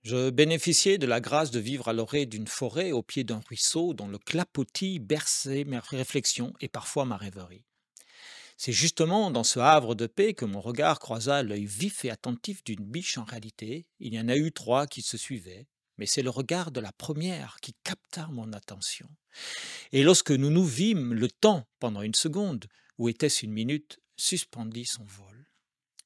Je bénéficiais de la grâce de vivre à l'orée d'une forêt au pied d'un ruisseau dont le clapotis berçait mes réflexions et parfois ma rêverie. C'est justement dans ce havre de paix que mon regard croisa l'œil vif et attentif d'une biche en réalité. Il y en a eu trois qui se suivaient, mais c'est le regard de la première qui capta mon attention. Et lorsque nous nous vîmes, le temps, pendant une seconde, ou était-ce une minute, suspendit son vol.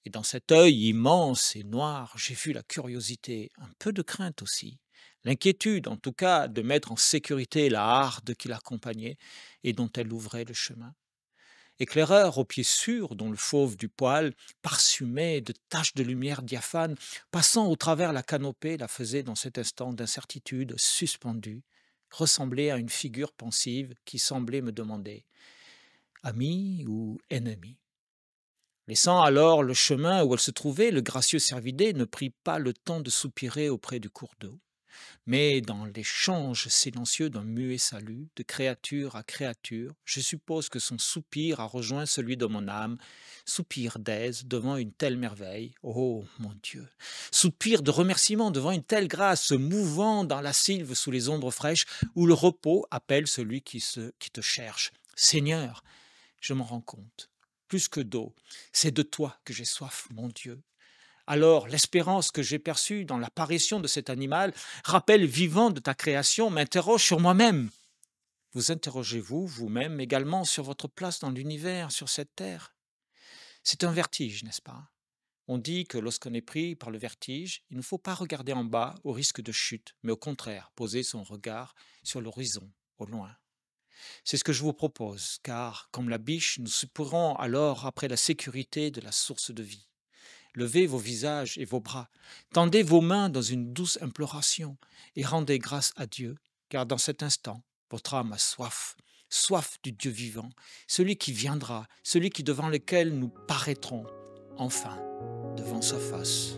Et dans cet œil immense et noir, j'ai vu la curiosité, un peu de crainte aussi, l'inquiétude en tout cas de mettre en sécurité la harde qui l'accompagnait et dont elle ouvrait le chemin. Éclaireur aux pieds sûrs dont le fauve du poil, parsemé de taches de lumière diaphane, passant au travers la canopée, la faisait dans cet instant d'incertitude suspendue, ressembler à une figure pensive qui semblait me demander ami ou ennemi. Laissant alors le chemin où elle se trouvait, le gracieux cervidé ne prit pas le temps de soupirer auprès du cours d'eau, mais dans l'échange silencieux d'un muet salut, de créature à créature, je suppose que son soupir a rejoint celui de mon âme, soupir d'aise devant une telle merveille, oh mon Dieu, soupir de remerciement devant une telle grâce, se mouvant dans la sylve sous les ombres fraîches, où le repos appelle celui qui te cherche. Seigneur, je m'en rends compte. Plus que d'eau, c'est de toi que j'ai soif, mon Dieu. Alors, l'espérance que j'ai perçue dans l'apparition de cet animal, rappel vivant de ta création, m'interroge sur moi-même. Vous interrogez-vous vous-même également sur votre place dans l'univers, sur cette terre? C'est un vertige, n'est-ce pas? On dit que lorsqu'on est pris par le vertige, il ne faut pas regarder en bas au risque de chute, mais au contraire, poser son regard sur l'horizon, au loin. C'est ce que je vous propose, car, comme la biche, nous soupirons alors après la sécurité de la source de vie. Levez vos visages et vos bras, tendez vos mains dans une douce imploration et rendez grâce à Dieu, car dans cet instant, votre âme a soif, soif du Dieu vivant, celui qui viendra, celui qui devant lequel nous paraîtrons enfin devant sa face.